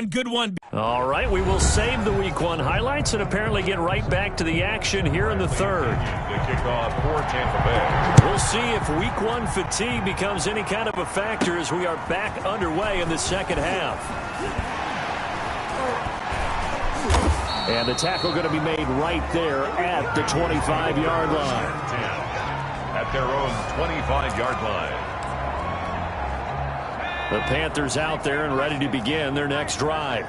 Good one. All right, we will save the Week 1 highlights and apparently get right back to the action here in the third. The kickoff for Tampa Bay. We'll see if Week 1 fatigue becomes any kind of a factor as we are back underway in the second half. And the tackle going to be made right there at the 25-yard line. At their own 25-yard line. The Panthers out there and ready to begin their next drive.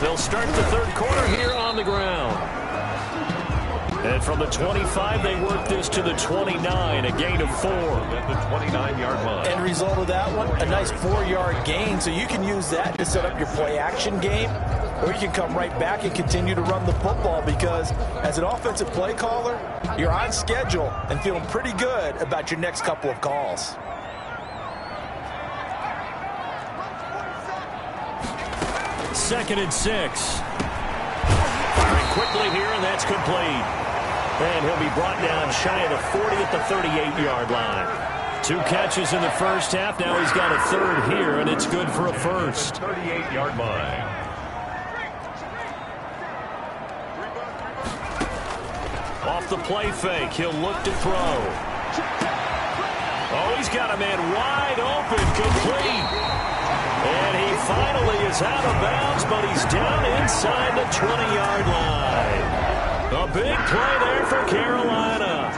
They'll start the third quarter here on the ground. And from the 25, they work this to the 29, a gain of 4. At the 29-yard line. End result of that one, a nice 4-yard gain, so you can use that to set up your play-action game, or you can come right back and continue to run the football because as an offensive play caller, you're on schedule and feeling pretty good about your next couple of calls. Second and 6. Firing quickly here, and that's complete. And he'll be brought down shy of the 40 at the 38-yard line. 2 catches in the first half. Now he's got a third here, and it's good for a first. 38-yard line. Off the play fake, he'll look to throw. Oh, he's got a man wide open, complete. And he finally is out of bounds, but he's down inside the 20-yard line. A big play there for Carolina.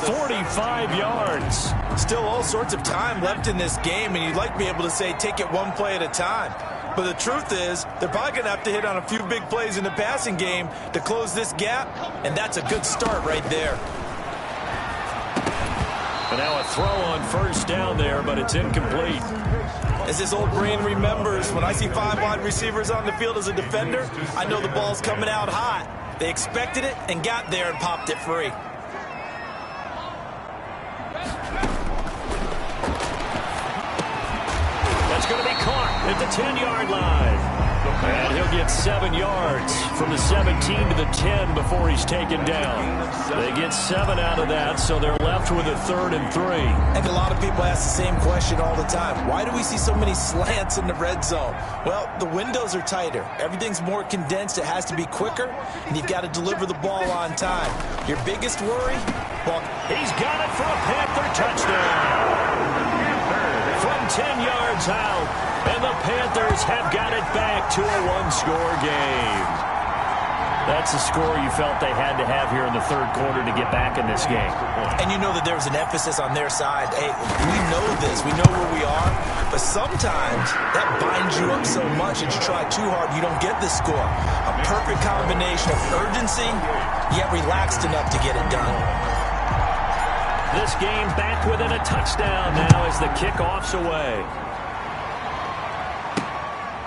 45 yards. Still all sorts of time left in this game, and you'd like to be able to say take it one play at a time. But the truth is, they're probably going to have to hit on a few big plays in the passing game to close this gap, and that's a good start right there. And now a throw on first down there, but it's incomplete. As this old brain remembers, when I see 5 wide receivers on the field as a defender, I know the ball's coming out hot. They expected it and got there and popped it free. That's going to be caught at the 10-yard line. And he'll get 7 yards from the 17 to the 10 before he's taken down. They get 7 out of that, so they're left with a 3rd and 3. And a lot of people ask the same question all the time. Why do we see so many slants in the red zone? Well, the windows are tighter. Everything's more condensed. It has to be quicker, and you've got to deliver the ball on time. Your biggest worry? Well, he's got it for a Panther touchdown. From 10 yards out, and the Panthers have got it back to a 1-score game. That's the score you felt they had to have here in the third quarter to get back in this game. And you know that there was an emphasis on their side. Hey, we know this. We know where we are. But sometimes that binds you up so much that you try too hard, you don't get the score. A perfect combination of urgency, yet relaxed enough to get it done. This game back within a touchdown now as the kickoff's away.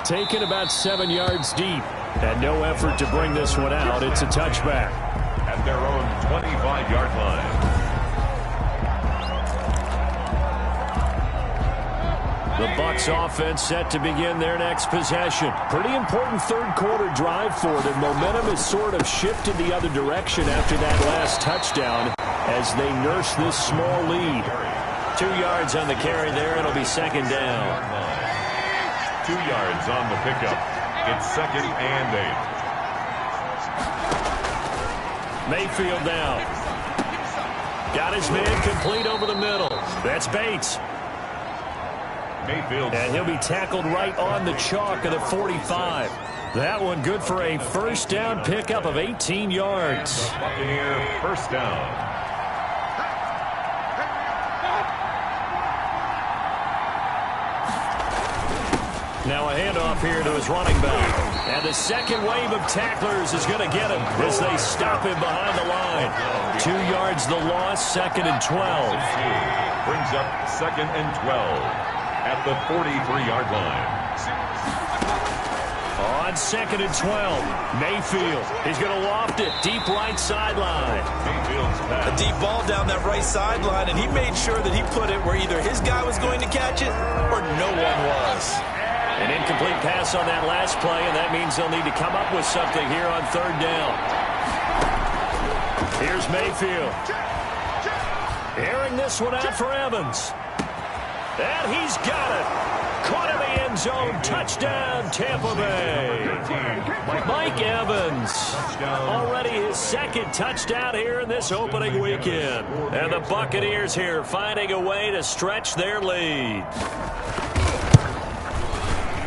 Taken about 7 yards deep. And no effort to bring this one out. It's a touchback. At their own 25-yard line. The Bucs offense set to begin their next possession. Pretty important third quarter drive for them. Momentum has sort of shifted the other direction after that last touchdown as they nurse this small lead. 2 yards on the carry there. It'll be second down. 2 yards on the pickup. It's 2nd and 8. Mayfield now. Got his man complete over the middle. That's Bates. Mayfield. And he'll be tackled right on the chalk of the 45. That one good for a first down pickup of 18 yards. Buccaneer first down. Now a handoff here to his running back. And the second wave of tacklers is going to get him as they stop him behind the line. 2 yards the loss, 2nd and 12. Brings up 2nd and 12 at the 43-yard line. On 2nd and 12, Mayfield. He's going to loft it deep right sideline. Mayfield's pass. A deep ball down that right sideline, and he made sure that he put it where either his guy was going to catch it or no one was. An incomplete pass on that last play, and that means they'll need to come up with something here on third down. Here's Mayfield. Airing this one out for Evans. And he's got it. Caught in the end zone. Touchdown, Tampa Bay. Mike Evans. Already his second touchdown here in this opening weekend. And the Buccaneers here finding a way to stretch their lead.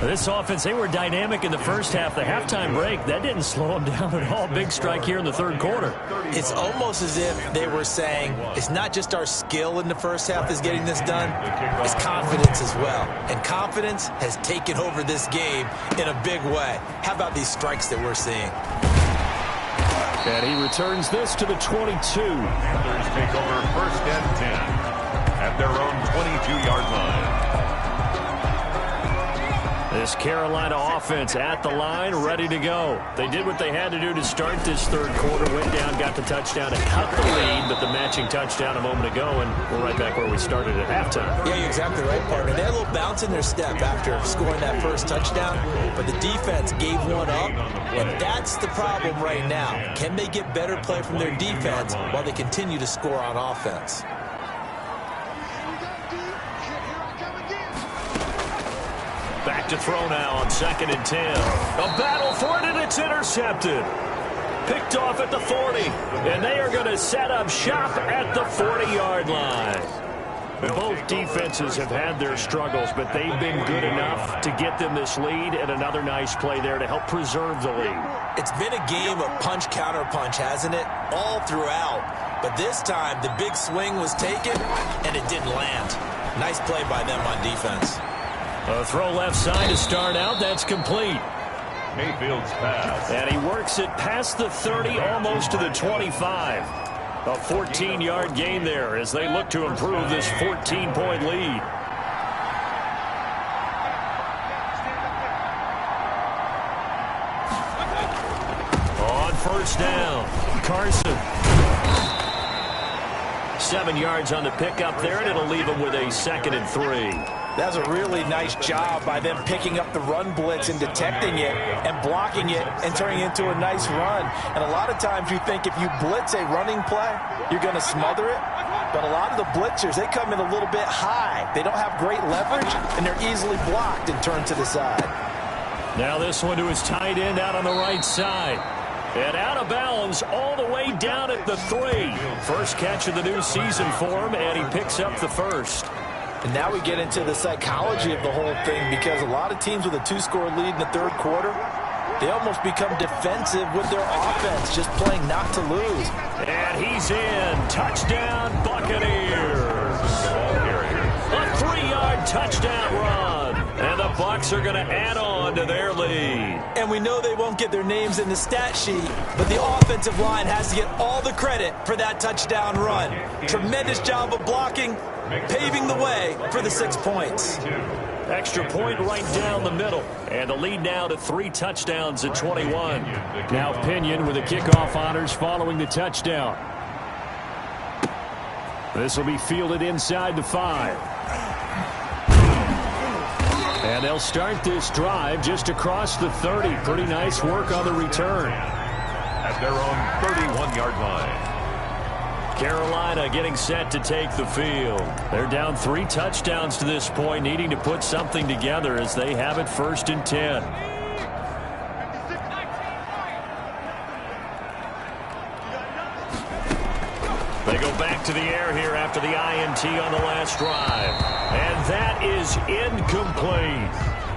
This offense, they were dynamic in the first half. The halftime break, that didn't slow them down at all. Big strike here in the third quarter. It's almost as if they were saying, it's not just our skill in the first half that's getting this done, it's confidence as well. And confidence has taken over this game in a big way. How about these strikes that we're seeing? And he returns this to the 22. Panthers take over 1st and 10 at their own 22-yard line. This Carolina offense at the line, ready to go. They did what they had to do to start this third quarter. Went down, got the touchdown, and cut the lead, but the matching touchdown a moment ago, and we're right back where we started at halftime. Yeah, you're exactly right, partner. They had a little bounce in their step after scoring that first touchdown, but the defense gave one up, and that's the problem right now. Can they get better play from their defense while they continue to score on offense? Back to throw now on 2nd and 10. A battle for it, and it's intercepted. Picked off at the 40. And they are going to set up shop at the 40-yard line. Both defenses have had their struggles, but they've been good enough to get them this lead, and another nice play there to help preserve the lead. It's been a game of punch-counter-punch, hasn't it? All throughout. But this time, the big swing was taken, and it didn't land. Nice play by them on defense. A throw left side to start out. That's complete. Mayfield's pass. And he works it past the 30, almost to the 25. A 14-yard gain there as they look to improve this 14-point lead. On 1st down, Carson. 7 yards on the pickup there, and it'll leave him with a 2nd and 3. That was a really nice job by them picking up the run blitz and detecting it and blocking it and turning it into a nice run. And a lot of times you think if you blitz a running play, you're going to smother it. But a lot of the blitzers, they come in a little bit high. They don't have great leverage, and they're easily blocked and turned to the side. Now this one to his tight end out on the right side. And out of bounds all the way down at the 3. First catch of the new season for him, and he picks up the first. And now we get into the psychology of the whole thing, because a lot of teams with a 2-score lead in the third quarter, they almost become defensive with their offense, just playing not to lose. And he's in. Touchdown, Buccaneers. A 3-yard touchdown run. And the Bucs are going to add on to their lead. And we know they won't get their names in the stat sheet, but the offensive line has to get all the credit for that touchdown run. Tremendous job of blocking, paving the way for the 6 points. Extra point right down the middle. And the lead now to 3 touchdowns at 21. Now Pinion with the kickoff honors following the touchdown. This will be fielded inside the 5. And they'll start this drive just across the 30. Pretty nice work on the return. At their own 31-yard line. Carolina getting set to take the field. They're down 3 touchdowns to this point, needing to put something together as they have it 1st and 10. They go back to the air here after the INT on the last drive. And that is incomplete.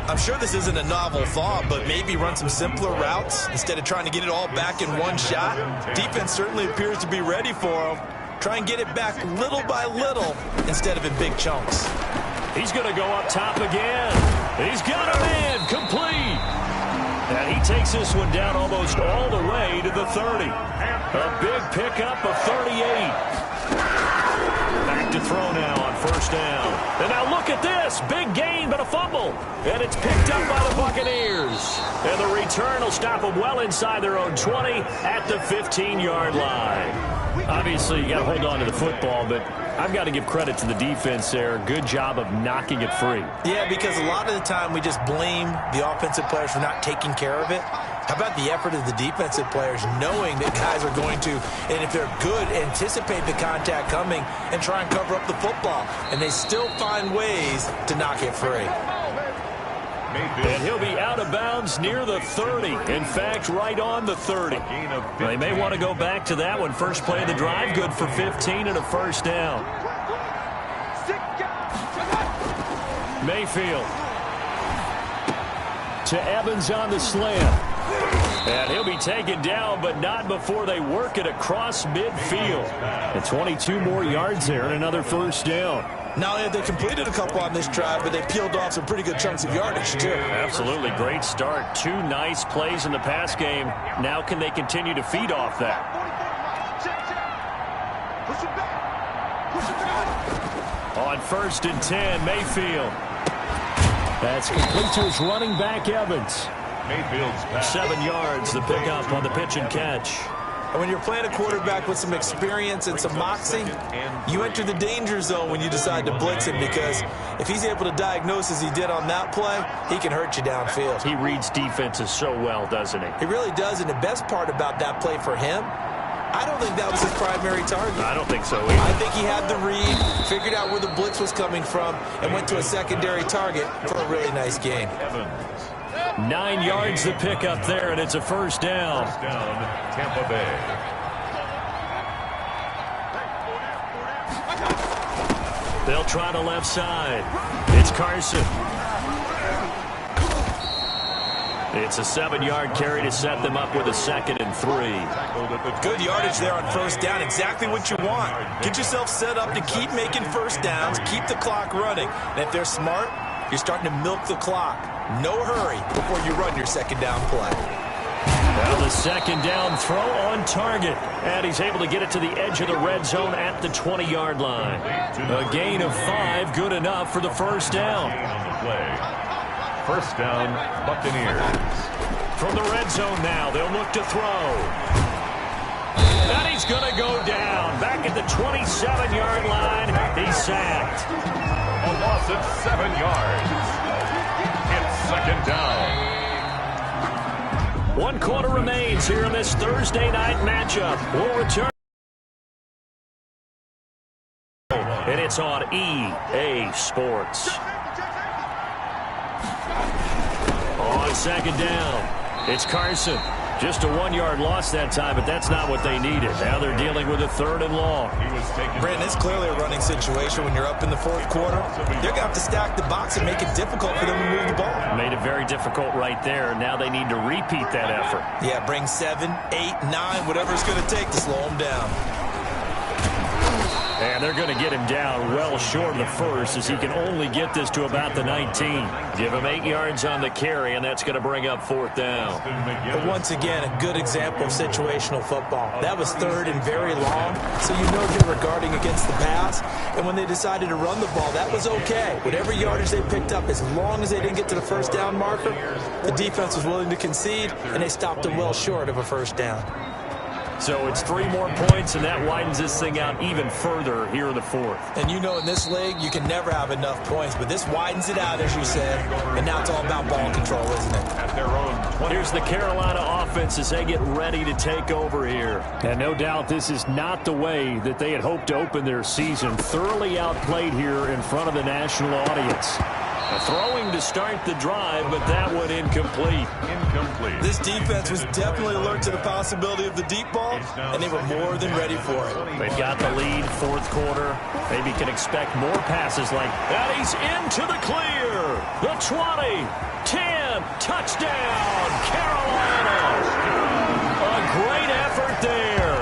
I'm sure this isn't a novel thought, but maybe run some simpler routes instead of trying to get it all back in one shot. Defense certainly appears to be ready for them. Try and get it back little by little instead of in big chunks. He's going to go up top again. He's got a man complete. And he takes this one down almost all the way to the 30. A big pickup of 38. Back to throw now on 1st down. And now look at this. Big gain, but a fumble. And it's picked up by the Buccaneers. And the return will stop them well inside their own 20 at the 15-yard line. Obviously, you got to hold on to the football, but I've got to give credit to the defense there. Good job of knocking it free. Yeah, because a lot of the time we just blame the offensive players for not taking care of it. How about the effort of the defensive players knowing that guys are going to, and if they're good, anticipate the contact coming and try and cover up the football. And they still find ways to knock it free. And he'll be out of bounds near the 30. In fact, right on the 30. They may want to go back to that one. First play of the drive, good for 15 and a first down. Mayfield to Evans on the slant. And he'll be taken down, but not before they work it across midfield. And 22 more yards there and another first down. Not only have they completed a couple on this drive, but they peeled off some pretty good chunks of yardage, too. Absolutely. Great start. 2 nice plays in the pass game. Now can they continue to feed off that? On 1st and 10, Mayfield. That's complete to his running back, Evans. Mayfield's pass. 7 yards, the pickup on the pitch and catch. And when you're playing a quarterback with some experience and some moxie, you enter the danger zone when you decide to blitz him, because if he's able to diagnose as he did on that play, he can hurt you downfield. He reads defenses so well, doesn't he? He really does, and the best part about that play for him, I don't think that was his primary target. I don't think so either. I think he had the read, figured out where the blitz was coming from, and went to a secondary target for a really nice game. 9 yards the pickup there, and it's a first down. First down, Tampa Bay. They'll try the left side. It's Carson. It's a 7-yard carry to set them up with a 2nd and 3. Good yardage there on first down. Exactly what you want. Get yourself set up to keep making first downs, keep the clock running. And if they're smart, you're starting to milk the clock. No hurry before you run your second down play. Well, the second down throw on target. And he's able to get it to the edge of the red zone at the 20-yard line. A gain of 5, good enough for the first down. First down, Buccaneers. From the red zone now, they'll look to throw. And he's going to go down. Back at the 27-yard line, he's sacked. A loss of 7 yards. It's second down. 1 quarter remains here in this Thursday night matchup. We'll return. And it's on EA Sports. On second down, it's Carson. Just a 1-yard loss that time, but that's not what they needed. Now they're dealing with a 3rd and long. Brandon, it's clearly a running situation when you're up in the 4th quarter. They're going to have to stack the box and make it difficult for them to move the ball. Made it very difficult right there. Now they need to repeat that effort. Yeah, bring 7, 8, 9, whatever it's going to take to slow them down. And they're going to get him down well short of the first, as he can only get this to about the 19. Give him 8 yards on the carry, and that's going to bring up 4th down. But once again, a good example of situational football. That was 3rd and very long, so you know they were guarding against the pass. And when they decided to run the ball, that was okay. Whatever yardage they picked up, as long as they didn't get to the first down marker, the defense was willing to concede, and they stopped them well short of a first down. So it's 3 more points, and that widens this thing out even further here in the 4th. And you know in this league, you can never have enough points, but this widens it out, as you said, and now it's all about ball control, isn't it? At their own 20. Here's the Carolina offense as they get ready to take over here. And no doubt this is not the way that they had hoped to open their season. Thoroughly outplayed here in front of the national audience. Throwing to start the drive, but that one incomplete. This defense was definitely alert to the possibility of the deep ball, and they were more than ready for it. They've got the lead, 4th quarter. Maybe can expect more passes like that. He's into the clear. The 20, 10, touchdown, Carolina. A great effort there.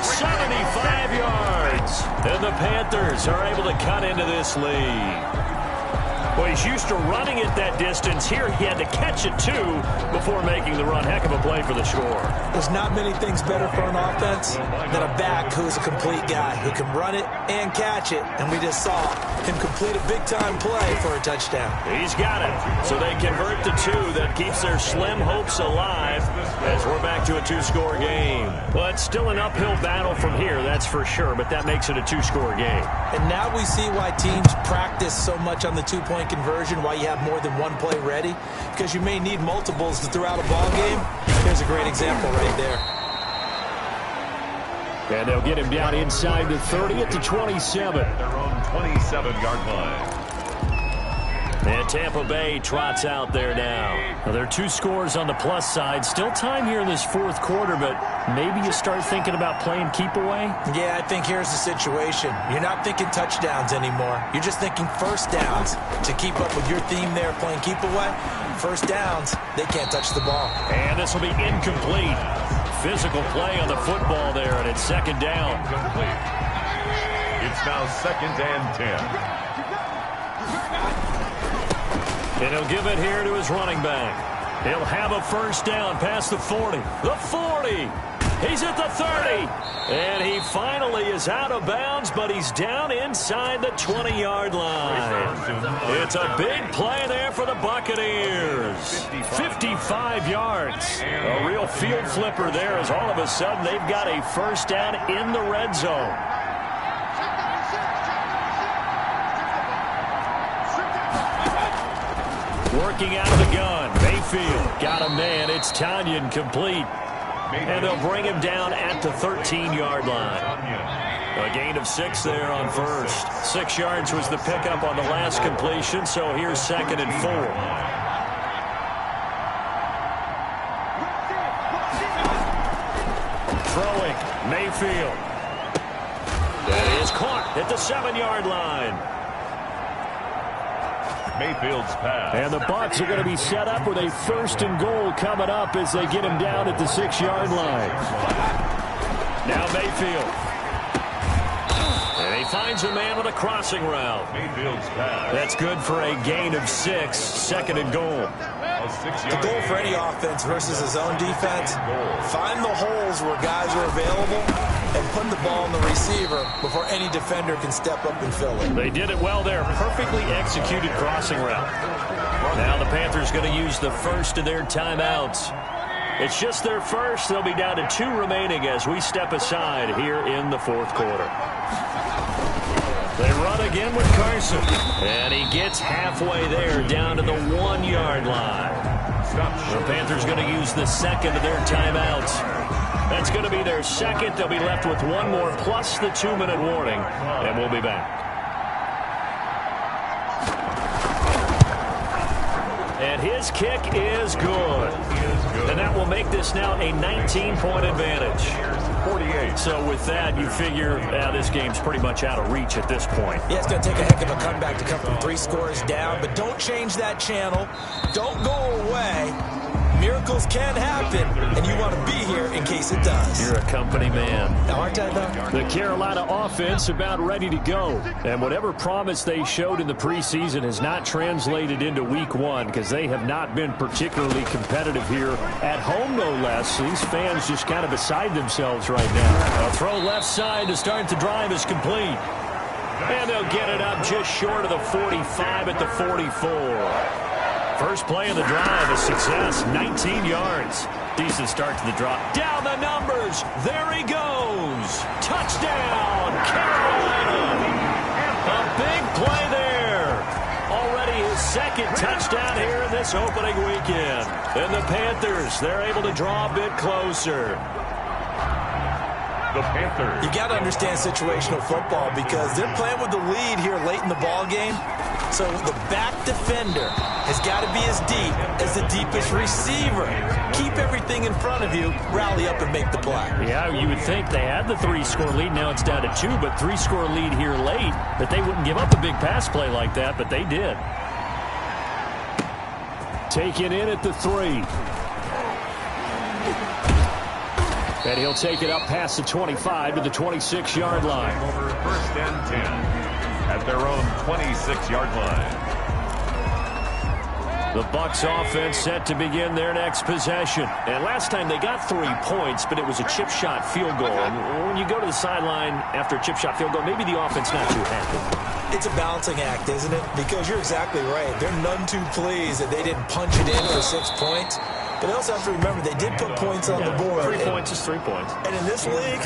75 yards. And the Panthers are able to cut into this lead. Well, he's used to running it that distance. Here he had to catch it, too, before making the run. Heck of a play for the score. There's not many things better for an offense than a back who's a complete guy who can run it and catch it. And we just saw him complete a big-time play for a touchdown. He's got it. So they convert the 2. That keeps their slim hopes alive as we're back to a 2-score game. Well, it's still an uphill battle from here, that's for sure, but that makes it a 2-score game. And now we see why teams practice so much on the 2-point conversion, why you have more than one play ready, because you may need multiples to throw out a ball game. There's a great example right there. And they'll get him down inside the 30 at the 27. Their own 27-yard line. And Tampa Bay trots out there now. Well, there are 2 scores on the plus side. Still time here in this fourth quarter, but maybe you start thinking about playing keep away? Yeah, I think here's the situation. You're not thinking touchdowns anymore. You're just thinking first downs. To keep up with your theme there, playing keep away, first downs, they can't touch the ball. And this will be incomplete. Physical play on the football there, and it's second down. Incomplete. It's now 2nd and 10. And he'll give it here to his running back. He'll have a first down past the 40. The 40. He's at the 30. And he finally is out of bounds, but he's down inside the 20-yard line. It's a big play there for the Buccaneers. 55 yards. A real field flipper there as all of a sudden they've got a first down in the red zone. Working out of the gun. Mayfield got a man. It's Tanyan complete. And they'll bring him down at the 13-yard line. A gain of 6 there on first. 6 yards was the pickup on the last completion, so here's 2nd and 4. Throwing. Mayfield. That is caught at the 7-yard line. Mayfield's pass. And the Bucs are going to be set up with a 1st and goal coming up as they get him down at the 6-yard line. Now Mayfield. And he finds a man with a crossing route. Mayfield's pass. That's good for a gain of 6. 2nd and goal. The goal for any offense versus his own defense, find the holes where guys are available and put the ball on the receiver before any defender can step up and fill it. They did it well there. Perfectly executed crossing route. Now the Panthers going to use the first of their timeouts. It's just their first. They'll be down to 2 remaining as we step aside here in the fourth quarter. They run again with Carson. And he gets halfway there down to the 1-yard line. The Panthers going to use the second of their timeouts. That's going to be their second. They'll be left with 1 more plus the 2-minute warning. And we'll be back. And his kick is good. And that will make this now a 19-point advantage. 48. So with that, you figure this game's pretty much out of reach at this point. Yeah, it's going to take a heck of a comeback to come from 3 scores down, but don't change that channel. Don't go away. Miracles can happen, and you want to be here in case it does. You're a company man. Now, aren't I, though? The Carolina offense about ready to go. And whatever promise they showed in the preseason has not translated into week 1 because they have not been particularly competitive here at home, no less. These fans just kind of beside themselves right now. A throw left side to start the drive is complete. And they'll get it up just short of the 45 at the 44. First play of the drive, a success, 19 yards. Decent start to the drop. Down the numbers. There he goes. Touchdown, Carolina. A big play there. Already his 2nd touchdown here in this opening weekend. And the Panthers, they're able to draw a bit closer. The Panthers. You got to understand situational football because they're playing with the lead here late in the ball game. So the back defender has got to be as deep as the deepest receiver. Keep everything in front of you, rally up and make the play. Yeah, you would think they had the 3-score lead. Now it's down to 2, but 3-score lead here late. That they wouldn't give up a big pass play like that, but they did. Taken in at the 3. And he'll take it up past the 25 to the 26-yard line. Over 1st and 10 at their own 26-yard line. The Bucs offense set to begin their next possession. And last time they got 3 points, but it was a chip shot field goal. And when you go to the sideline after a chip shot field goal, maybe the offense not too happy. It's a balancing act, isn't it? Because you're exactly right. They're none too pleased that they didn't punch it in for 6 points. But they also have to remember they did put points on the board. 3 points is 3 points. And in this league,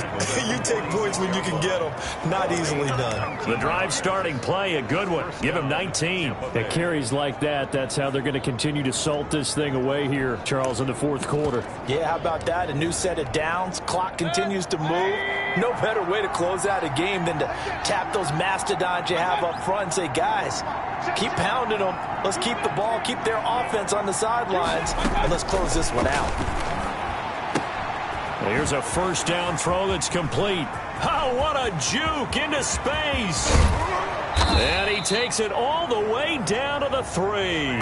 you take points when you can get them. Not easily done. The drive starting play, a good one. Give him 19. At carries like that, that's how they're going to continue to salt this thing away here, Charles, in the fourth quarter. Yeah, how about that? A new set of downs. Clock continues to move. No better way to close out a game than to tap those mastodons you have up front and say, guys, Keep pounding them. Let's keep the ball, keep their offense on the sidelines, and let's close this one out. Here's a first down throw that's complete. Oh, what a juke into space. And he takes it all the way down to the 3.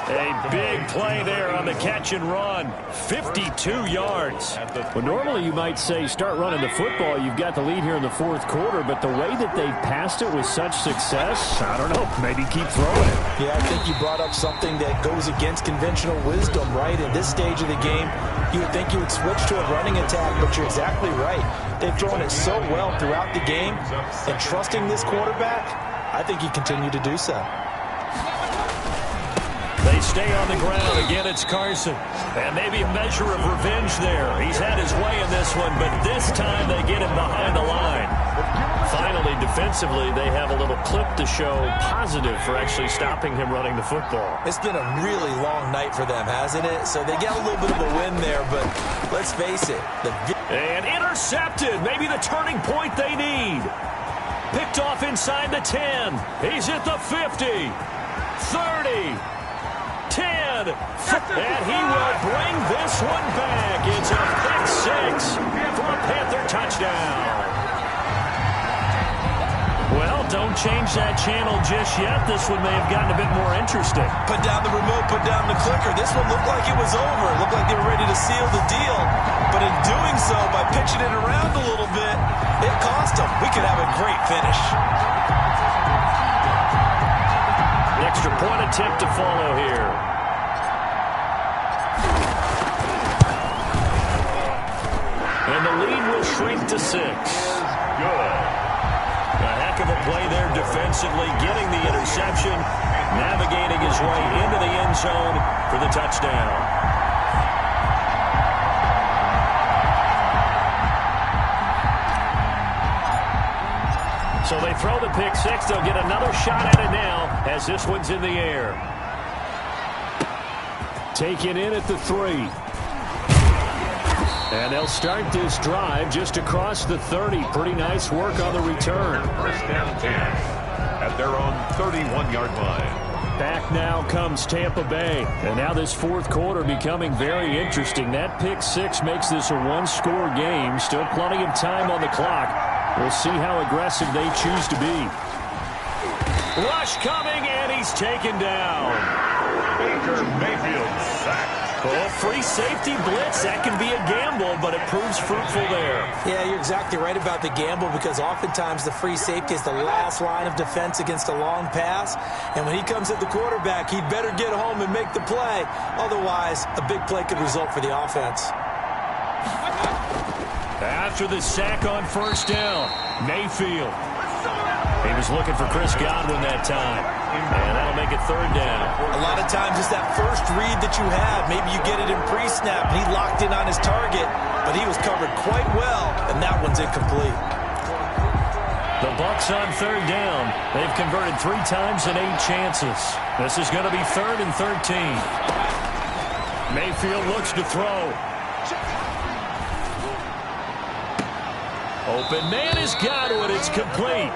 A big play there on the catch and run. 52 yards. Well, normally you might say start running the football. You've got the lead here in the fourth quarter, but the way that they passed it with such success, I don't know, maybe keep throwing it. Yeah, I think you brought up something that goes against conventional wisdom, right? In this stage of the game, you would think you would switch to a running attack, but you're exactly right. They've thrown it so well throughout the game, and trusting this quarterback, I think he continued to do so. They stay on the ground. Again, it's Carson. And maybe a measure of revenge there. He's had his way in this one, but this time they get him behind the line. Finally, defensively, they have a little clip to show positive for actually stopping him running the football. It's been a really long night for them, hasn't it? So they get a little bit of a win there, but let's face it. And intercepted. Maybe the turning point they need. Picked off inside the 10. He's at the 50. 30. 10. And he will bring this one back. It's a pick 6 for a Panther touchdown. Well, don't change that channel just yet. This one may have gotten a bit more interesting. Put down the remote, put down the clicker. This one looked like it was over. It looked like they were ready to seal the deal. But in doing so, by pitching it around a little bit, it cost them. We could have a great finish. An extra point attempt to follow here. And the lead will shrink to 6. Good. A heck of a play there defensively, getting the interception, navigating his way into the end zone for the touchdown. So they throw the pick 6. They'll get another shot at it now as this one's in the air. Taken in at the 3. And they'll start this drive just across the 30. Pretty nice work on the return. First down 10 at their own 31-yard line. Back now comes Tampa Bay. And now this fourth quarter becoming very interesting. That pick 6 makes this a one-score game. Still plenty of time on the clock. We'll see how aggressive they choose to be. Rush coming, and he's taken down. Baker Mayfield sacked. Oh, free safety blitz. That can be a gamble, but it proves fruitful there. Yeah, you're exactly right about the gamble because oftentimes the free safety is the last line of defense against a long pass. And when he comes at the quarterback, he'd better get home and make the play. Otherwise, a big play could result for the offense. After the sack on first down, Mayfield. He was looking for Chris Godwin that time. And that'll make it third down. A lot of times it's that first read that you have. Maybe you get it in pre-snap, and he locked in on his target, but he was covered quite well, and that one's incomplete. The Bucs on third down. They've converted 3 times in 8 chances. This is going to be 3rd and 13. Mayfield looks to throw. Open man is Godwin. It's complete.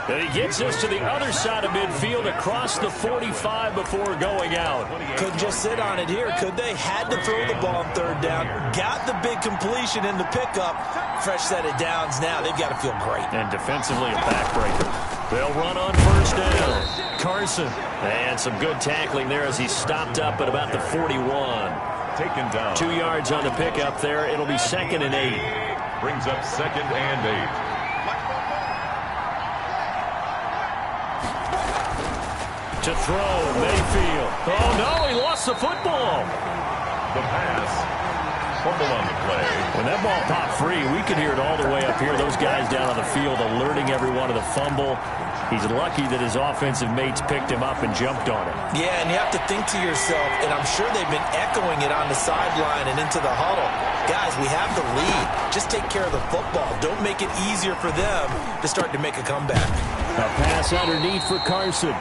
And he gets us to the other side of midfield across the 45 before going out. Couldn't just sit on it here, could they? Had to throw the ball on third down. Got the big completion in the pickup. Fresh set of downs now. They've got to feel great. And defensively a backbreaker. They'll run on first down. Carson. And some good tackling there as he stopped up at about the 41. Taken down. 2 yards on the pickup there. It'll be 2nd and 8. Brings up 2nd and 8. To throw, Mayfield. Oh, no, he lost the football. The pass. Fumble on the play. When that ball popped free, we could hear it all the way up here. Those guys down on the field alerting everyone of the fumble. He's lucky that his offensive mates picked him up and jumped on it. Yeah, and you have to think to yourself, and I'm sure they've been echoing it on the sideline and into the huddle. Guys, we have the lead. Just take care of the football. Don't make it easier for them to start to make a comeback. A pass underneath for Carson.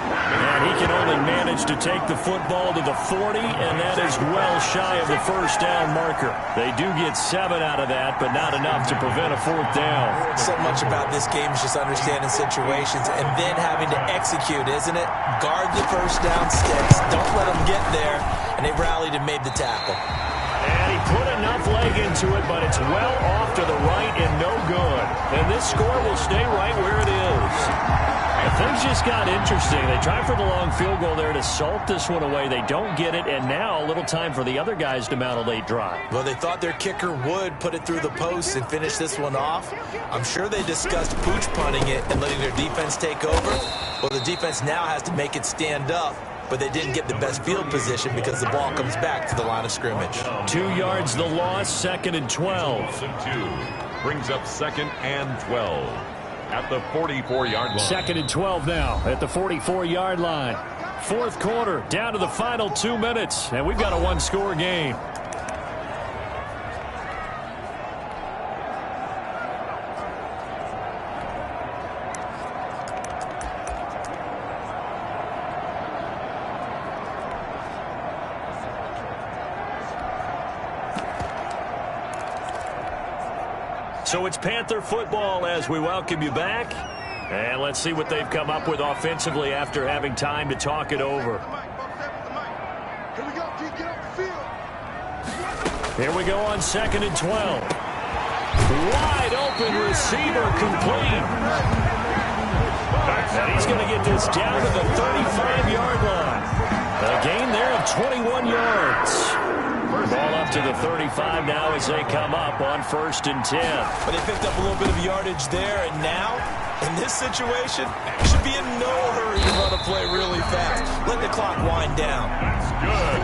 And he can only manage to take the football to the 40, and that is well shy of the first down marker. They do get 7 out of that, but not enough to prevent a 4th down. So much about this game is just understanding situations and then having to execute, isn't it? Guard the first down sticks. Don't let them get there. And they rallied and made the tackle. And he put enough leg into it, but it's well off to the right and no good. And this score will stay right where it is. And things just got interesting. They tried for the long field goal there to salt this one away. They don't get it, and now a little time for the other guys to mount a late drive. Well, they thought their kicker would put it through the post and finish this one off. I'm sure they discussed pooch punting it and letting their defense take over. Well, the defense now has to make it stand up, but they didn't get the best field position because the ball comes back to the line of scrimmage. 2 yards the loss, 2nd and 12. 2 brings up 2nd and 12 at the 44-yard line. 2nd and 12 now at the 44-yard line. 4th quarter, down to the final 2 minutes, and we've got a one-score game. So it's Panther football as we welcome you back. And let's see what they've come up with offensively after having time to talk it over. Here we go on 2nd and 12. Wide open receiver complete. And he's going to get this down to the 35-yard line. A gain there of 21 yards. Ball up to the 35 now as they come up on 1st and 10. But they picked up a little bit of yardage there, and now, in this situation, should be in no hurry to run a play really fast. Let the clock wind down. That's good.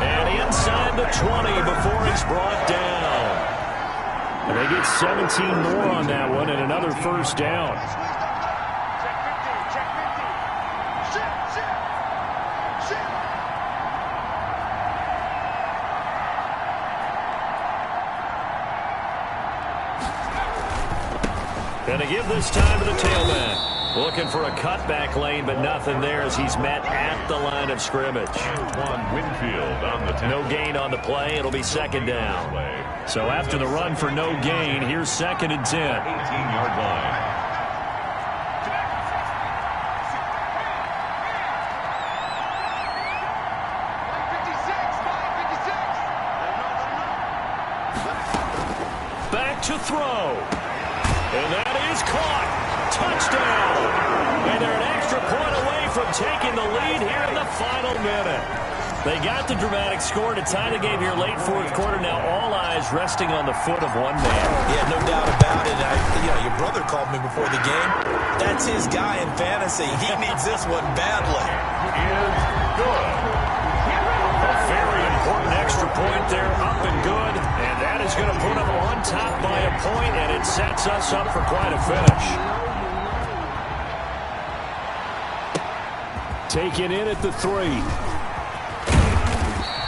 And inside the 20 before he's brought down. And they get 17 more on that one and another 1st down. Going to give this time to the tailback. Looking for a cutback lane, but nothing there as he's met at the line of scrimmage. Antoine Winfield on the 10. No gain on the play. It'll be 2nd down. So after the run for no gain, here's 2nd and 10. 18-yard line. Back to throw. And that is caught. Touchdown. And they're an extra point away from taking the lead here in the final minute. They got the dramatic score to tie the game here late 4th quarter. Now all eyes resting on the foot of one man. Yeah, no doubt about it. Your brother called me before the game. That's his guy in fantasy. He needs this one badly. Is good. A very important extra point there, up and good. And that is going to put them on top by a point, and it sets us up for quite a finish. Taken in at the 3.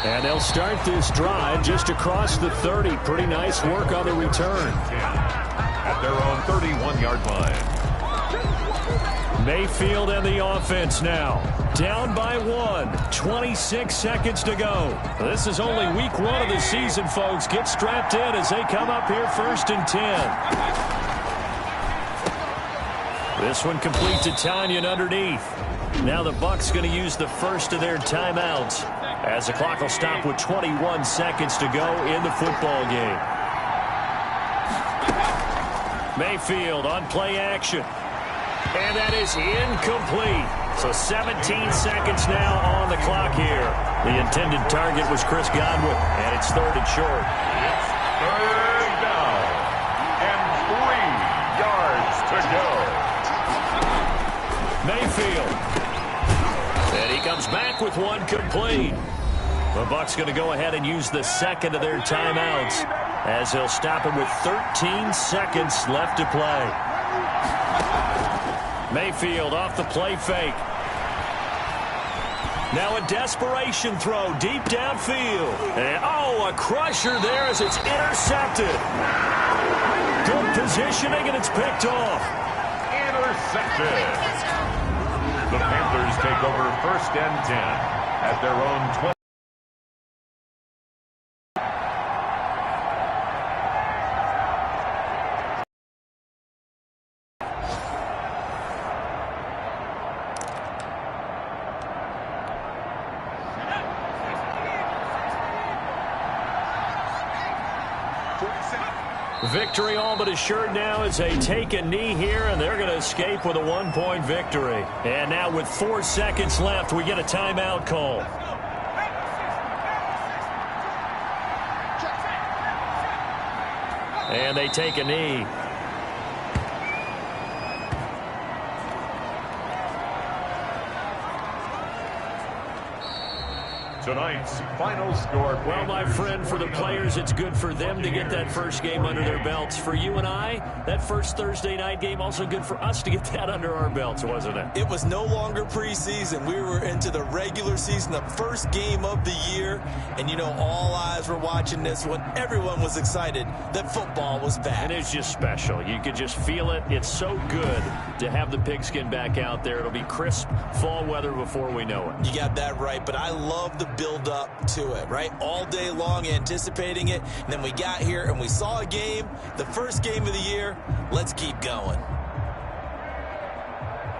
And they'll start this drive just across the 30. Pretty nice work on the return. At their own 31-yard line. Mayfield and the offense now. Down by 1. 26 seconds to go. This is only week 1 of the season, folks. Get strapped in as they come up here 1st and 10. This one complete to Tanyan underneath. Now the Bucs going to use the first of their timeouts as the clock will stop with 21 seconds to go in the football game. Mayfield on play action. And that is incomplete. So 17 seconds now on the clock here. The intended target was Chris Godwin, and it's 3rd and short. It's 3rd down and 3 yards to go. Mayfield. And he comes back with one complete. The Bucs going to go ahead and use the second of their timeouts as they'll stop him with 13 seconds left to play. Mayfield off the play fake. Now a desperation throw deep downfield. And, a crusher there as it's intercepted. Good positioning, and it's picked off. Intercepted. The Panthers take over 1st and 10 at their own 20. Victory all but assured now as they take a knee here, and they're going to escape with a 1-point victory. And now with 4 seconds left, we get a timeout call. And they take a knee. Tonight's final score. Well, my friend, for the players, it's good for them to get that first game under their belts. For you and I, that first Thursday night game, also good for us to get that under our belts, wasn't it? It was no longer preseason. We were into the regular season, the first game of the year. And, you know, all eyes were watching this one. Everyone was excited that football was back. And it's just special. You could just feel it. It's so good to have the pigskin back out there. It'll be crisp fall weather before we know it. You got that right, but I love the build up to it, right? All day long anticipating it, and then we got here and we saw a game, the first game of the year. Let's keep going.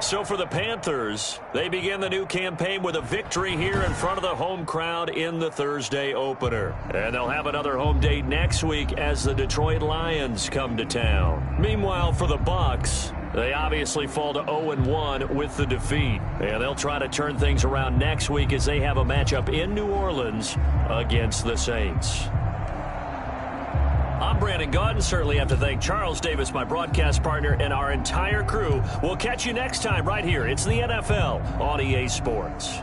So for the Panthers, they begin the new campaign with a victory here in front of the home crowd in the Thursday opener. And they'll have another home date next week as the Detroit Lions come to town. Meanwhile, for the Bucs, they obviously fall to 0-1 with the defeat. And they'll try to turn things around next week as they have a matchup in New Orleans against the Saints. I'm Brandon Gaudin. Certainly have to thank Charles Davis, my broadcast partner, and our entire crew. We'll catch you next time right here. It's the NFL on EA Sports.